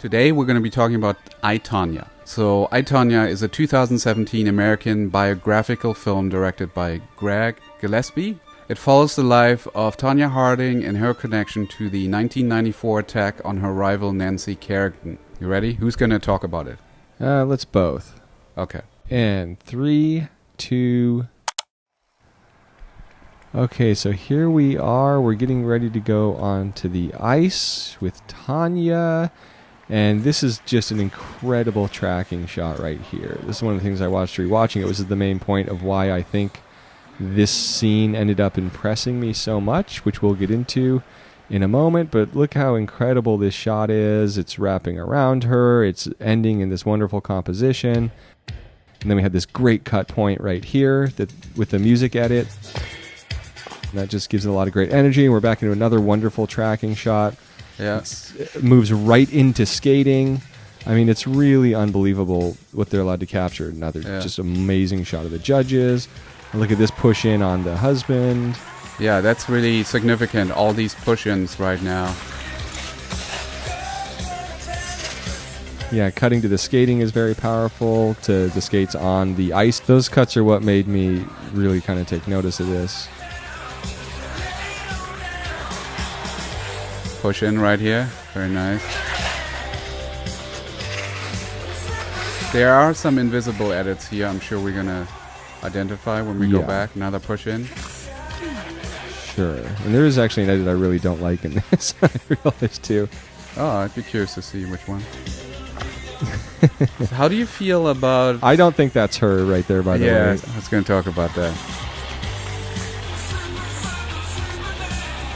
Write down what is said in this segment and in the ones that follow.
Today we're going to be talking about I, Tonya. So I, Tonya is a 2017 American biographical film directed by Craig Gillespie. It follows the life of Tonya Harding and her connection to the 1994 attack on her rival Nancy Kerrigan. You ready? Who's going to talk about it? Let's both. Okay. And 3, 2... Okay, so here we are. We're getting ready to go onto the ice with Tonya. And this is just an incredible tracking shot right here. This is one of the things I watched rewatching. It was the main point of why I think this scene ended up impressing me so much, which we'll get into in a moment. But look how incredible this shot is. It's wrapping around her. It's ending in this wonderful composition. And then we have this great cut point right here with the music edit. And that just gives it a lot of great energy. We're back into another wonderful tracking shot. Yeah. It moves right into skating. I mean, it's really unbelievable what they're allowed to capture. Another just amazing shot of the judges. And look at this push in on the husband. Yeah, that's really significant. All these push-ins right now. Yeah, cutting to the skating is very powerful. To the skates on the ice. Those cuts are what made me really kind of take notice of this. Push in right here. Very nice. There are some invisible edits here. I'm sure we're going to identify when we go back. Another push in. Sure. And there is actually an edit I really don't like in this. I realized too. Oh, I'd be curious to see which one. So how do you feel about... I don't think that's her right there, by the way. Yeah, I was going to talk about that.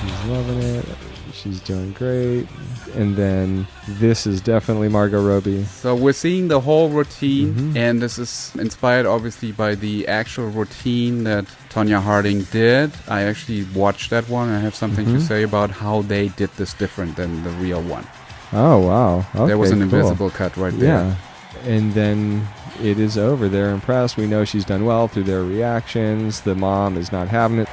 He's loving it. She's doing great. And then this is definitely Margot Robbie. So we're seeing the whole routine, and this is inspired obviously by the actual routine that Tonya Harding did. I actually watched that one. I have something to say about how they did this different than the real one. Oh, wow. Okay, there was an invisible cut right there. Yeah. And then it is over. They're impressed. We know she's done well through their reactions. The mom is not having it.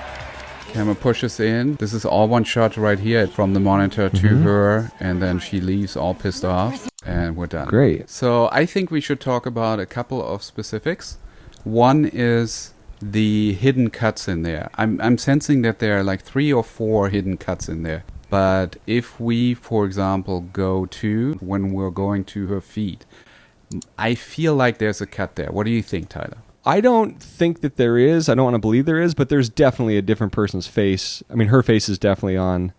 Camera pushes in. This is all one shot right here from the monitor to her, and then she leaves all pissed off, and we're done. Great. So I think we should talk about a couple of specifics. One is the hidden cuts in there. I'm sensing that there are like 3 or 4 hidden cuts in there. But if we, for example, go to when we're going to her feet, I feel like there's a cut there. What do you think, Tyler? I don't think that there is. I don't want to believe there is, but there's definitely a different person's face. I mean, her face is definitely on.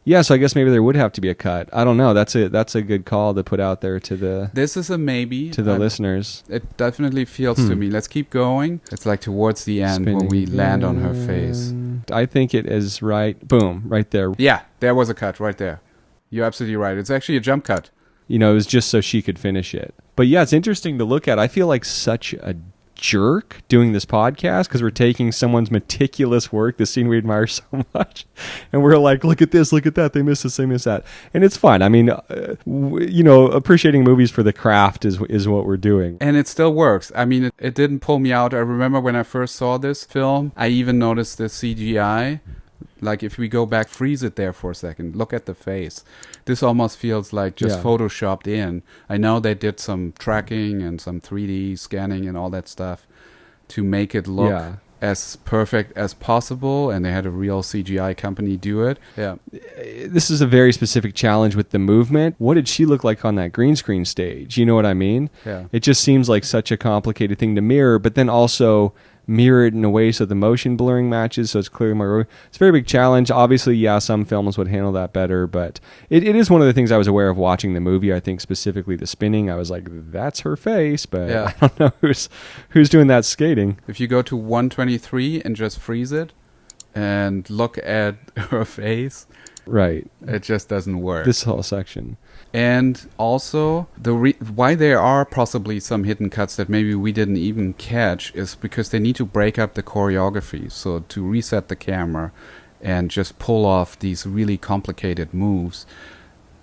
Yeah, so I guess maybe there would have to be a cut. I don't know. That's a good call to put out there to the... This is a maybe. To the listeners. It definitely feels to me. Let's keep going. It's like towards the end when we land on her face. I think it is right. Boom, right there. Yeah, there was a cut right there. You're absolutely right. It's actually a jump cut. You know, it was just so she could finish it. But yeah, it's interesting to look at. I feel like such a jerk doing this podcast because we're taking someone's meticulous work, the scene we admire so much, and we're like, look at this, look at that, they missed this, they missed that. And it's fine. I mean, appreciating movies for the craft is what we're doing. And it still works. I mean, it didn't pull me out. I remember when I first saw this film, I even noticed the CGI. Like if we go back, freeze it there for a second, look at the face. This almost feels like just photoshopped in. I know they did some tracking and some 3D scanning and all that stuff to make it look as perfect as possible, and they had a real CGI company do it. Yeah. This is a very specific challenge with the movement. What did she look like on that green screen stage? You know what I mean? Yeah. It just seems like such a complicated thing to mirror, but then also mirror it in a way so the motion blurring matches, so it's clearly more... It's a very big challenge. Obviously, some films would handle that better, but it is one of the things I was aware of watching the movie. I think specifically the spinning, I was like, that's her face, but I don't know who's doing that skating. If you go to 123 and just freeze it and look at her face, right, it just doesn't work. This whole section. And also, why there are possibly some hidden cuts that maybe we didn't even catch is because they need to break up the choreography. So to reset the camera and just pull off these really complicated moves,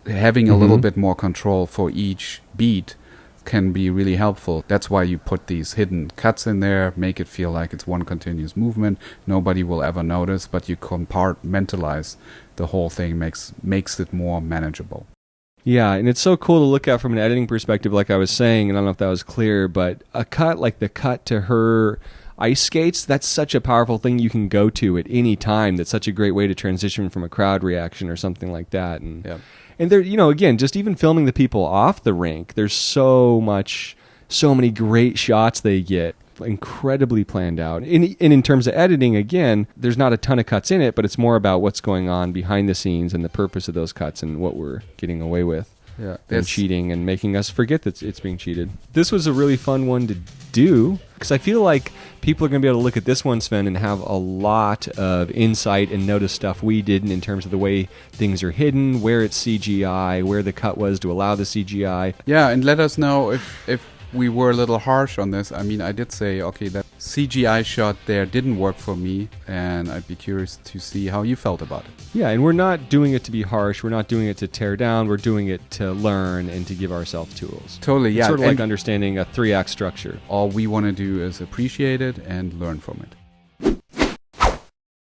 having a little bit more control for each beat can be really helpful. That's why you put these hidden cuts in there, make it feel like it's one continuous movement. Nobody will ever notice, but you compartmentalize the whole thing, makes it more manageable. Yeah, and it's so cool to look at from an editing perspective, like I was saying, and I don't know if that was clear, but a cut like the cut to her ice skates, that's such a powerful thing you can go to at any time. That's such a great way to transition from a crowd reaction or something like that. And and there, again, just even filming the people off the rink, there's so many great shots they get. Incredibly planned out. And in terms of editing, again, there's not a ton of cuts in it, but it's more about what's going on behind the scenes and the purpose of those cuts and what we're getting away with. Yeah, and cheating and making us forget that it's being cheated. This was a really fun one to do because I feel like people are going to be able to look at this one, Sven, and have a lot of insight and notice stuff we didn't in terms of the way things are hidden, where it's CGI, where the cut was to allow the CGI. Yeah, and let us know if we were a little harsh on this. I mean, I did say, okay, that CGI shot there didn't work for me, and I'd be curious to see how you felt about it. Yeah, and we're not doing it to be harsh. We're not doing it to tear down. We're doing it to learn and to give ourselves tools. Totally, yeah. It's sort of like understanding a 3-act structure. All we want to do is appreciate it and learn from it.